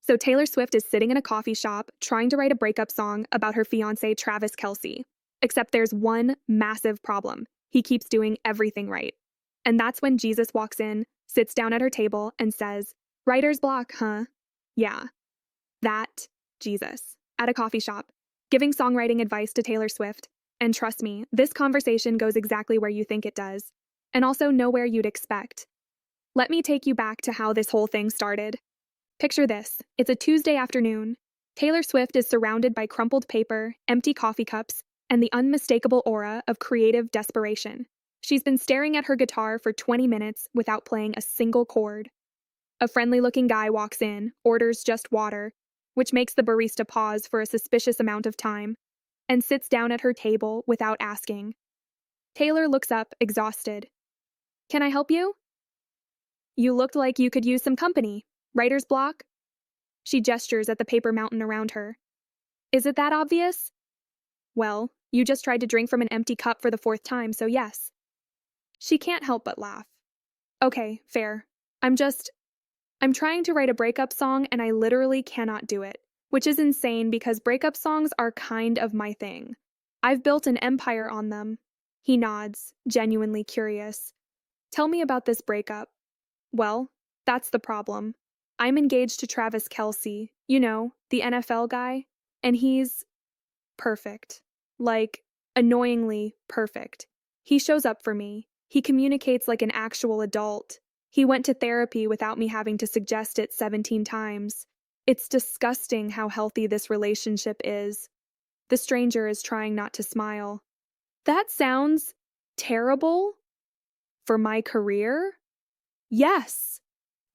So Taylor Swift is sitting in a coffee shop trying to write a breakup song about her fiancé Travis Kelce. Except there's one massive problem. He keeps doing everything right. And that's when Jesus walks in, sits down at her table, and says, "Writer's block, huh?" Yeah, that Jesus. At a coffee shop, giving songwriting advice to Taylor Swift. And trust me, this conversation goes exactly where you think it does. And also nowhere you'd expect. Let me take you back to how this whole thing started. Picture this. It's a Tuesday afternoon. Taylor Swift is surrounded by crumpled paper, empty coffee cups, and the unmistakable aura of creative desperation. She's been staring at her guitar for 20 minutes without playing a single chord. A friendly-looking guy walks in, orders just water, which makes the barista pause for a suspicious amount of time, and sits down at her table without asking. Taylor looks up, exhausted. "Can I help you?" "You looked like you could use some company. Writer's block?" She gestures at the paper mountain around her. "Is it that obvious?" "Well, you just tried to drink from an empty cup for the 4th time, so yes." She can't help but laugh. "Okay, fair. I'm trying to write a breakup song and I literally cannot do it, which is insane because breakup songs are kind of my thing. I've built an empire on them." He nods, genuinely curious. "Tell me about this breakup." "Well, that's the problem. I'm engaged to Travis Kelce, you know, the NFL guy, and he's perfect. Like, annoyingly perfect. He shows up for me. He communicates like an actual adult. He went to therapy without me having to suggest it 17 times. It's disgusting how healthy this relationship is." The stranger is trying not to smile. "That sounds terrible? For my career?" "Yes."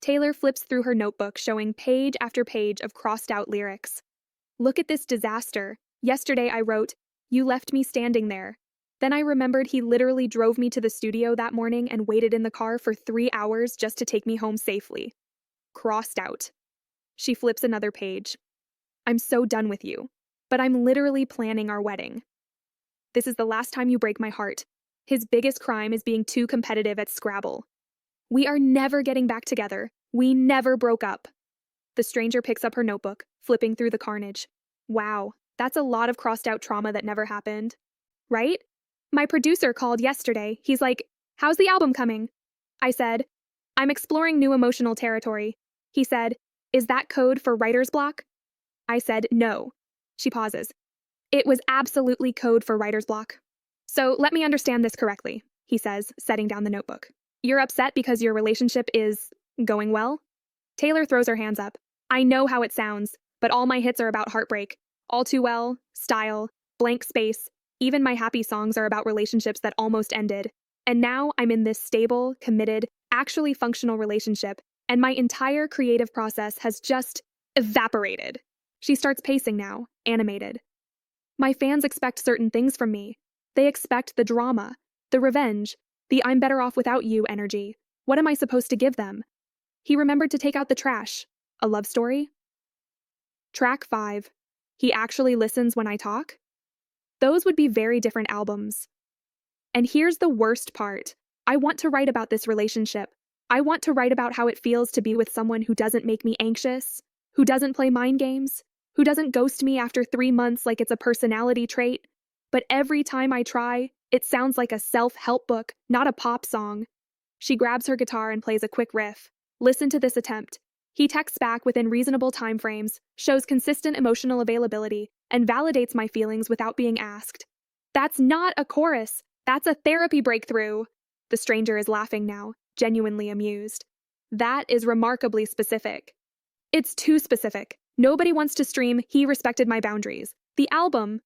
Taylor flips through her notebook, showing page after page of crossed-out lyrics. "Look at this disaster. Yesterday I wrote, 'You left me standing there.' Then I remembered he literally drove me to the studio that morning and waited in the car for 3 hours just to take me home safely. Crossed out." She flips another page. "I'm so done with you. But I'm literally planning our wedding. This is the last time you break my heart. His biggest crime is being too competitive at Scrabble. We are never getting back together. We never broke up." The stranger picks up her notebook, flipping through the carnage. "Wow, that's a lot of crossed-out trauma that never happened. Right? My producer called yesterday. He's like, 'How's the album coming?' I said, 'I'm exploring new emotional territory.' He said, 'Is that code for writer's block?' I said, 'No.'" She pauses. "It was absolutely code for writer's block. So let me understand this correctly," he says, setting down the notebook. "You're upset because your relationship is going well?" Taylor throws her hands up. "I know how it sounds, but all my hits are about heartbreak. All Too Well, Style, Blank Space, even my happy songs are about relationships that almost ended. And now I'm in this stable, committed, actually functional relationship, and my entire creative process has just evaporated." She starts pacing now, animated. "My fans expect certain things from me. They expect the drama, the revenge, the 'I'm better off without you' energy. What am I supposed to give them?" He remembered to take out the trash. A love story? Track 5. He Actually Listens When I Talk? Those would be very different albums. And here's the worst part. I want to write about this relationship. I want to write about how it feels to be with someone who doesn't make me anxious, who doesn't play mind games, who doesn't ghost me after 3 months like it's a personality trait. But every time I try, it sounds like a self-help book, not a pop song. She grabs her guitar and plays a quick riff. Listen to this attempt. He texts back within reasonable time frames, shows consistent emotional availability, and validates my feelings without being asked. That's not a chorus. That's a therapy breakthrough. The stranger is laughing now, genuinely amused. That is remarkably specific. It's too specific. Nobody wants to stream He Respected My Boundaries. The album.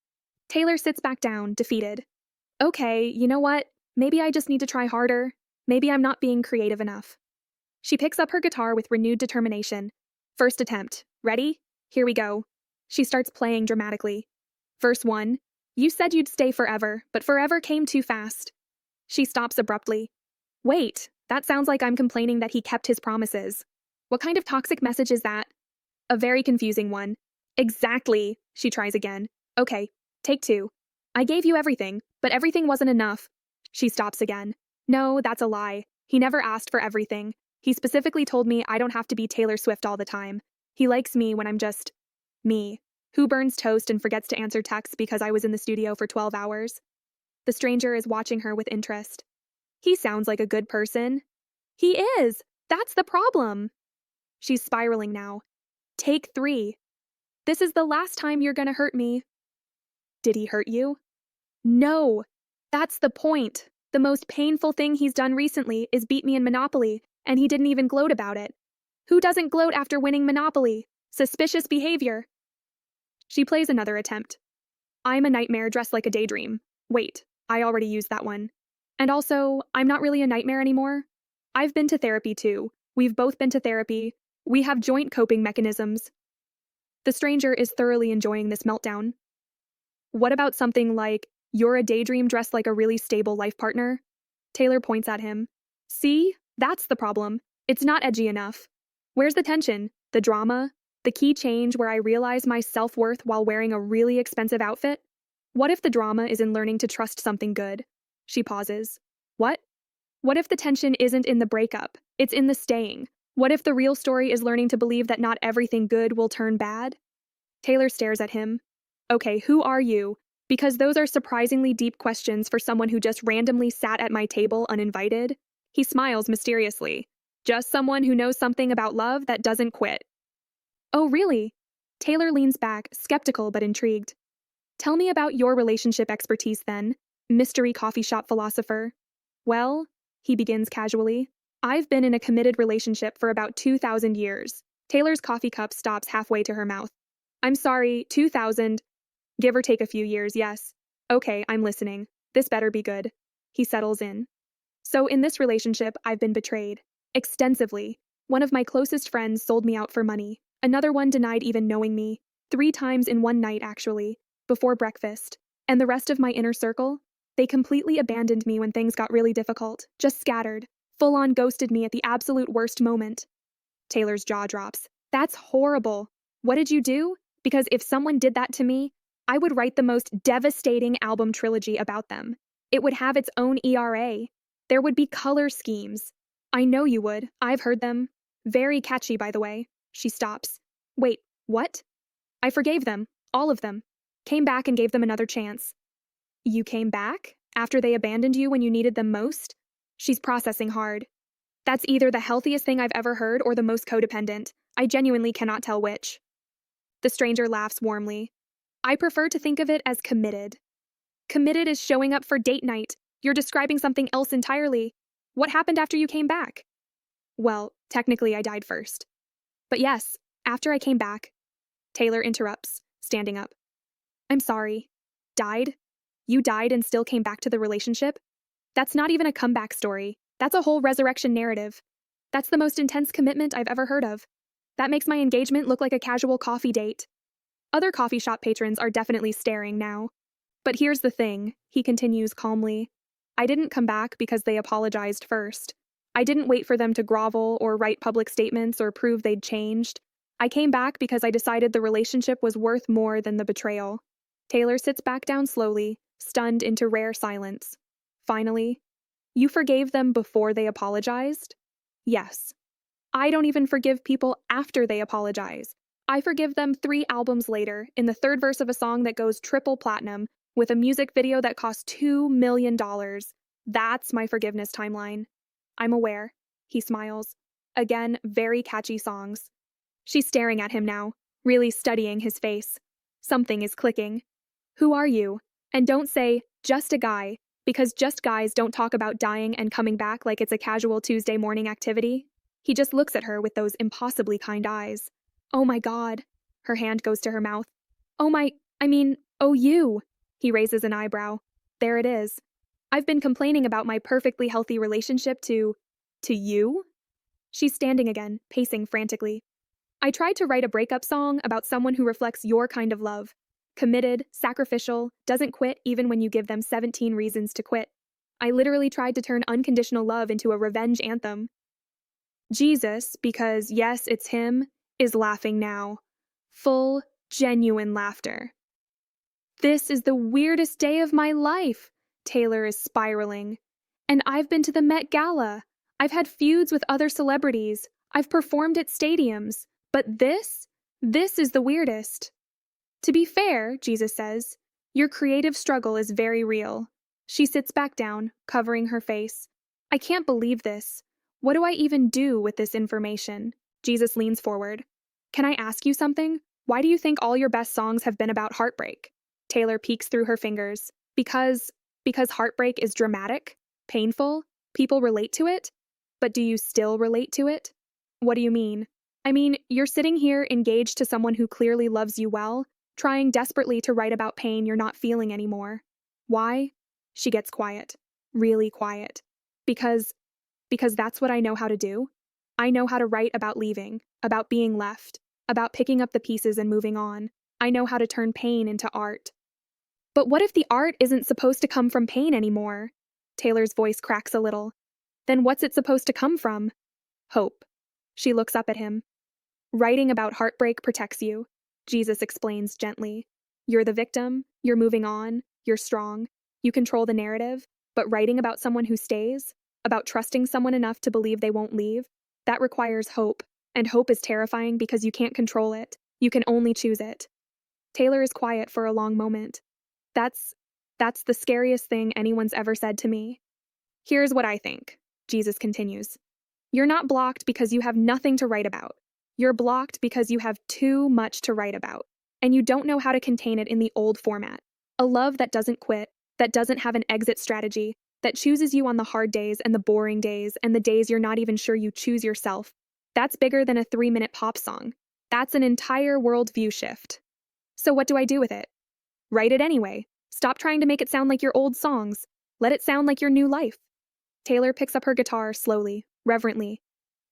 Taylor sits back down, defeated. "Okay, you know what? Maybe I just need to try harder. Maybe I'm not being creative enough." She picks up her guitar with renewed determination. First attempt. Ready? Here we go. She starts playing dramatically. Verse 1. "You said you'd stay forever, but forever came too fast." She stops abruptly. "Wait, that sounds like I'm complaining that he kept his promises. What kind of toxic message is that?" "A very confusing one." "Exactly." She tries again. "Okay, take 2. I gave you everything, but everything wasn't enough." She stops again. "No, that's a lie. He never asked for everything. He specifically told me I don't have to be Taylor Swift all the time. He likes me when I'm just me, who burns toast and forgets to answer texts because I was in the studio for 12 hours. The stranger is watching her with interest. He sounds like a good person. He is! That's the problem! She's spiraling now. Take 3. This is the last time you're gonna hurt me. Did he hurt you? No! That's the point. The most painful thing he's done recently is beat me in Monopoly, and he didn't even gloat about it. Who doesn't gloat after winning Monopoly? Suspicious behavior. She plays another attempt. I'm a nightmare dressed like a daydream. Wait, I already used that one. And also, I'm not really a nightmare anymore. I've been to therapy too. We've both been to therapy. We have joint coping mechanisms. The stranger is thoroughly enjoying this meltdown. What about something like, you're a daydream dressed like a really stable life partner? Taylor points at him. See? That's the problem. It's not edgy enough. Where's the tension? The drama? The key change where I realize my self-worth while wearing a really expensive outfit? What if the drama is in learning to trust something good? She pauses. What? What if the tension isn't in the breakup? It's in the staying. What if the real story is learning to believe that not everything good will turn bad? Taylor stares at him. Okay, who are you? Because those are surprisingly deep questions for someone who just randomly sat at my table uninvited. He smiles mysteriously. Just someone who knows something about love that doesn't quit. Oh, really? Taylor leans back, skeptical but intrigued. Tell me about your relationship expertise then, mystery coffee shop philosopher. Well, he begins casually, I've been in a committed relationship for about 2,000 years. Taylor's coffee cup stops halfway to her mouth. I'm sorry, 2,000. Give or take a few years, yes. Okay, I'm listening. This better be good. He settles in. So in this relationship, I've been betrayed. Extensively. One of my closest friends sold me out for money. Another one denied even knowing me. 3 times in one night, actually. Before breakfast. And the rest of my inner circle? They completely abandoned me when things got really difficult. Just scattered. Full-on ghosted me at the absolute worst moment. Taylor's jaw drops. That's horrible. What did you do? Because if someone did that to me, I would write the most devastating album trilogy about them. It would have its own ERA. There would be color schemes. I know you would. I've heard them. Very catchy, by the way. She stops. Wait, what? I forgave them. All of them. Came back and gave them another chance. You came back? After they abandoned you when you needed them most? She's processing hard. That's either the healthiest thing I've ever heard or the most codependent. I genuinely cannot tell which. The stranger laughs warmly. I prefer to think of it as committed. Committed is showing up for date night. You're describing something else entirely. What happened after you came back? Well, technically I died first. But yes, after I came back. Taylor interrupts, standing up. I'm sorry. Died? You died and still came back to the relationship? That's not even a comeback story. That's a whole resurrection narrative. That's the most intense commitment I've ever heard of. That makes my engagement look like a casual coffee date. Other coffee shop patrons are definitely staring now. But here's the thing, he continues calmly. I didn't come back because they apologized first. I didn't wait for them to grovel or write public statements or prove they'd changed. I came back because I decided the relationship was worth more than the betrayal. Taylor sits back down slowly, stunned into rare silence. Finally, you forgave them before they apologized? Yes. I don't even forgive people after they apologize. I forgive them 3 albums later, in the 3rd verse of a song that goes triple platinum, with a music video that costs $2 million. That's my forgiveness timeline. I'm aware. He smiles. Again, very catchy songs. She's staring at him now, really studying his face. Something is clicking. Who are you? And don't say, just a guy, because just guys don't talk about dying and coming back like it's a casual Tuesday morning activity. He just looks at her with those impossibly kind eyes. Oh my God. Her hand goes to her mouth. Oh you. He raises an eyebrow. There it is. I've been complaining about my perfectly healthy relationship to you? She's standing again, pacing frantically. I tried to write a breakup song about someone who reflects your kind of love. Committed, sacrificial, doesn't quit even when you give them 17 reasons to quit. I literally tried to turn unconditional love into a revenge anthem. Jesus, because yes, it's him, is laughing now. Full, genuine laughter. This is the weirdest day of my life, Taylor is spiraling. And I've been to the Met Gala. I've had feuds with other celebrities. I've performed at stadiums. But this? This is the weirdest. To be fair, Jesus says, your creative struggle is very real. She sits back down, covering her face. I can't believe this. What do I even do with this information? Jesus leans forward. Can I ask you something? Why do you think all your best songs have been about heartbreak? Taylor peeks through her fingers. Because heartbreak is dramatic, painful, people relate to it. But do you still relate to it? What do you mean? I mean, you're sitting here engaged to someone who clearly loves you well, trying desperately to write about pain you're not feeling anymore. Why? She gets quiet. Really quiet. Because that's what I know how to do. I know how to write about leaving, about being left, about picking up the pieces and moving on. I know how to turn pain into art. But what if the art isn't supposed to come from pain anymore? Taylor's voice cracks a little. Then what's it supposed to come from? Hope. She looks up at him. Writing about heartbreak protects you, Jesus explains gently. You're the victim, you're moving on, you're strong, you control the narrative, but writing about someone who stays, about trusting someone enough to believe they won't leave, that requires hope, and hope is terrifying because you can't control it, you can only choose it. Taylor is quiet for a long moment. That's the scariest thing anyone's ever said to me. Here's what I think, Jesus continues. You're not blocked because you have nothing to write about. You're blocked because you have too much to write about, and you don't know how to contain it in the old format. A love that doesn't quit, that doesn't have an exit strategy, that chooses you on the hard days and the boring days and the days you're not even sure you choose yourself. That's bigger than a 3-minute pop song. That's an entire worldview shift. So what do I do with it? Write it anyway. Stop trying to make it sound like your old songs. Let it sound like your new life. Taylor picks up her guitar slowly, reverently.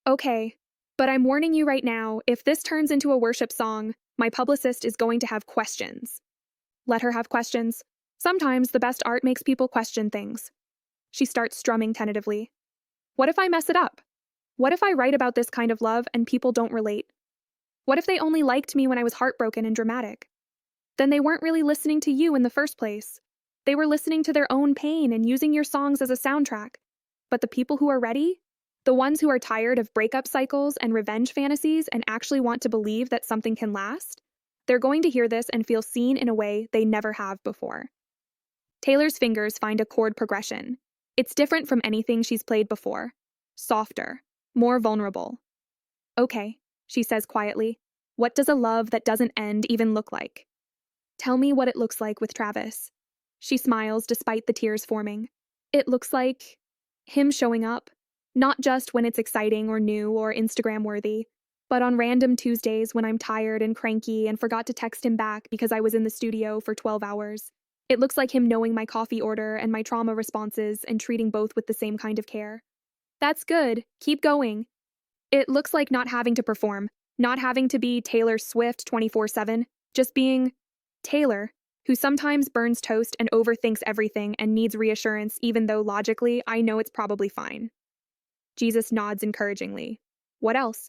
Okay, but I'm warning you right now, if this turns into a worship song, my publicist is going to have questions. Let her have questions. Sometimes the best art makes people question things. She starts strumming tentatively. What if I mess it up? What if I write about this kind of love and people don't relate? What if they only liked me when I was heartbroken and dramatic? Then they weren't really listening to you in the first place. They were listening to their own pain and using your songs as a soundtrack. But the people who are ready, the ones who are tired of breakup cycles and revenge fantasies and actually want to believe that something can last, they're going to hear this and feel seen in a way they never have before. Taylor's fingers find a chord progression. It's different from anything she's played before. Softer, more vulnerable. Okay, she says quietly. What does a love that doesn't end even look like? Tell me what it looks like with Travis. She smiles despite the tears forming. It looks like him showing up, not just when it's exciting or new or Instagram-worthy, but on random Tuesdays when I'm tired and cranky and forgot to text him back because I was in the studio for 12 hours. It looks like him knowing my coffee order and my trauma responses and treating both with the same kind of care. That's good. Keep going. It looks like not having to perform, not having to be Taylor Swift 24/7, just being Taylor, who sometimes burns toast and overthinks everything and needs reassurance even though logically I know it's probably fine. Jesus nods encouragingly. What else?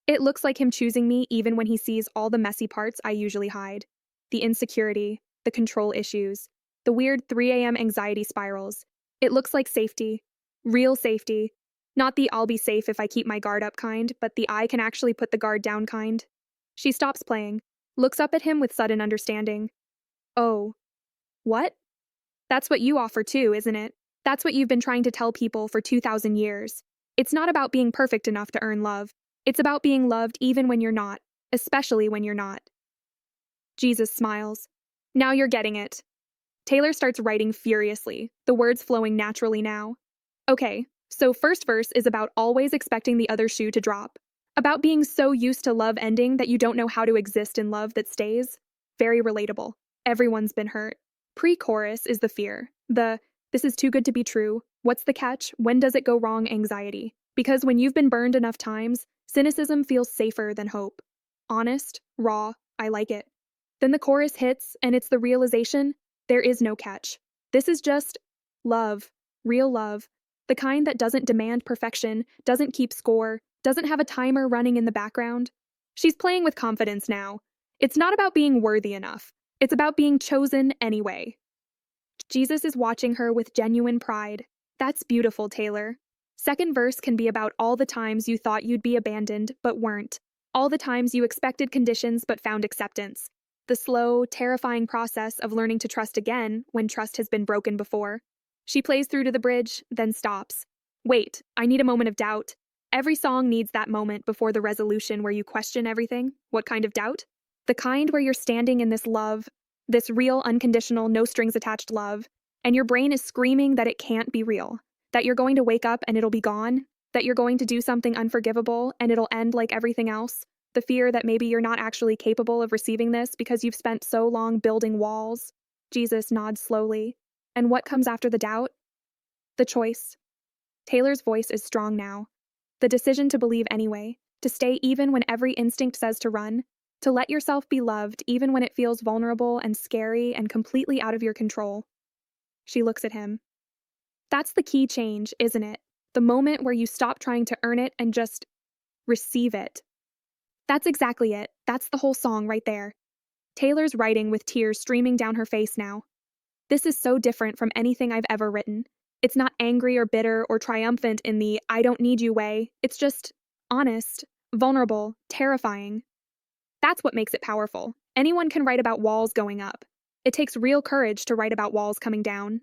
It looks like him choosing me even when he sees all the messy parts I usually hide. The insecurity, the control issues, the weird 3 a.m. anxiety spirals. It looks like safety. Real safety. Not the I'll be safe if I keep my guard up kind, but the I can actually put the guard down kind. She stops playing, looks up at him with sudden understanding. Oh. What? That's what you offer too, isn't it? That's what you've been trying to tell people for 2,000 years. It's not about being perfect enough to earn love. It's about being loved even when you're not, especially when you're not. Jesus smiles. Now you're getting it. Taylor starts writing furiously, the words flowing naturally now. Okay, so first verse is about always expecting the other shoe to drop. About being so used to love ending that you don't know how to exist in love that stays. Very relatable. Everyone's been hurt. Pre-chorus is the fear. This is too good to be true. What's the catch? When does it go wrong? Anxiety. Because when you've been burned enough times, cynicism feels safer than hope. Honest, raw, I like it. Then the chorus hits, and it's the realization, there is no catch. This is just love, real love, the kind that doesn't demand perfection, doesn't keep score, doesn't have a timer running in the background. She's playing with confidence now. It's not about being worthy enough. It's about being chosen anyway. Jesus is watching her with genuine pride. That's beautiful, Taylor. Second verse can be about all the times you thought you'd be abandoned, but weren't. All the times you expected conditions but found acceptance. The slow, terrifying process of learning to trust again when trust has been broken before. She plays through to the bridge, then stops. Wait, I need a moment of doubt. Every song needs that moment before the resolution where you question everything. What kind of doubt? The kind where you're standing in this love, this real, unconditional, no strings attached love, and your brain is screaming that it can't be real, that you're going to wake up and it'll be gone, that you're going to do something unforgivable and it'll end like everything else, the fear that maybe you're not actually capable of receiving this because you've spent so long building walls. Jesus nods slowly. And what comes after the doubt? The choice. Taylor's voice is strong now. The decision to believe anyway, to stay even when every instinct says to run, to let yourself be loved even when it feels vulnerable and scary and completely out of your control. She looks at him. That's the key change, isn't it? The moment where you stop trying to earn it and just receive it. That's exactly it. That's the whole song right there. Taylor's writing with tears streaming down her face now. This is so different from anything I've ever written. It's not angry or bitter or triumphant in the I don't need you way. It's just honest, vulnerable, terrifying. That's what makes it powerful. Anyone can write about walls going up. It takes real courage to write about walls coming down.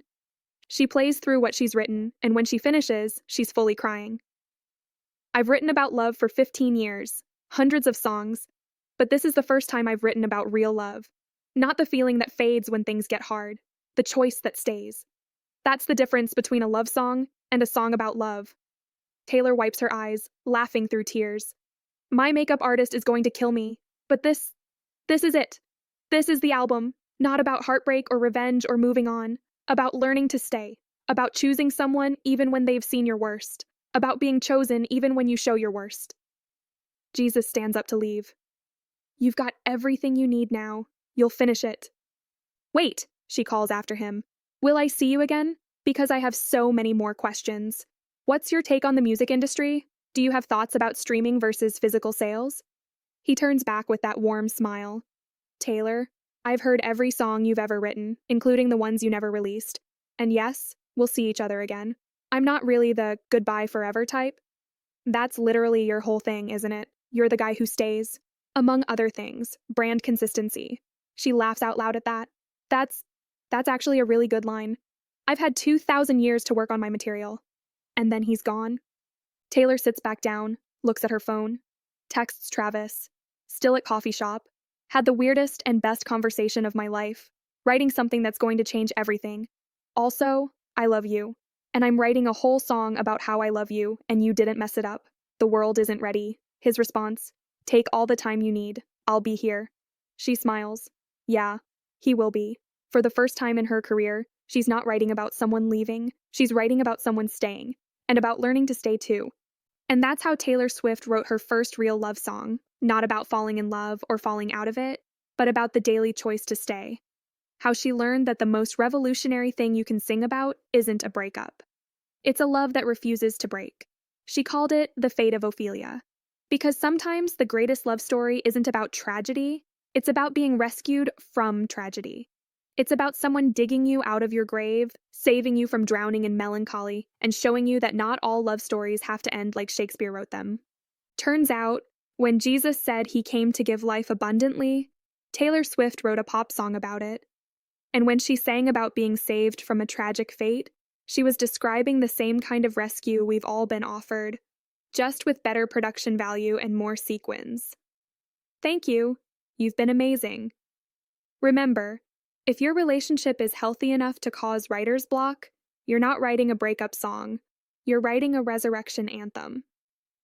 She plays through what she's written, and when she finishes, she's fully crying. I've written about love for 15 years, hundreds of songs, but this is the first time I've written about real love. Not the feeling that fades when things get hard, the choice that stays. That's the difference between a love song and a song about love. Taylor wipes her eyes, laughing through tears. My makeup artist is going to kill me, but this is it. This is the album, not about heartbreak or revenge or moving on, about learning to stay, about choosing someone even when they've seen your worst, about being chosen even when you show your worst. Jesus stands up to leave. You've got everything you need now. You'll finish it. Wait, she calls after him. Will I see you again? Because I have so many more questions. What's your take on the music industry? Do you have thoughts about streaming versus physical sales? He turns back with that warm smile. Taylor, I've heard every song you've ever written, including the ones you never released. And yes, we'll see each other again. I'm not really the goodbye forever type. That's literally your whole thing, isn't it? You're the guy who stays. Among other things, brand consistency. She laughs out loud at that. That's actually a really good line. I've had 2,000 years to work on my material. And then he's gone. Taylor sits back down, looks at her phone, texts Travis. Still at coffee shop. Had the weirdest and best conversation of my life. Writing something that's going to change everything. Also, I love you. And I'm writing a whole song about how I love you, and you didn't mess it up. The world isn't ready. His response, take all the time you need. I'll be here. She smiles. Yeah, he will be. For the first time in her career, she's not writing about someone leaving. She's writing about someone staying. And about learning to stay too. And that's how Taylor Swift wrote her first real love song. Not about falling in love or falling out of it, but about the daily choice to stay. How she learned that the most revolutionary thing you can sing about isn't a breakup. It's a love that refuses to break. She called it the Fate of Ophelia. Because sometimes the greatest love story isn't about tragedy, it's about being rescued from tragedy. It's about someone digging you out of your grave, saving you from drowning in melancholy, and showing you that not all love stories have to end like Shakespeare wrote them. Turns out, when Jesus said he came to give life abundantly, Taylor Swift wrote a pop song about it. And when she sang about being saved from a tragic fate, she was describing the same kind of rescue we've all been offered, just with better production value and more sequins. Thank you. You've been amazing. Remember, if your relationship is healthy enough to cause writer's block, you're not writing a breakup song. You're writing a resurrection anthem.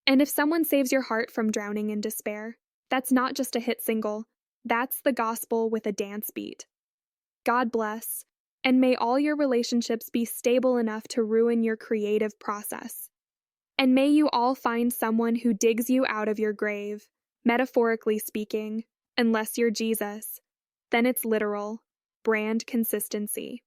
And if someone saves your heart from drowning in despair, that's not just a hit single. That's the gospel with a dance beat. God bless, and may all your relationships be stable enough to ruin your creative process. And may you all find someone who digs you out of your grave, metaphorically speaking, unless you're Jesus. Then it's literal, brand consistency.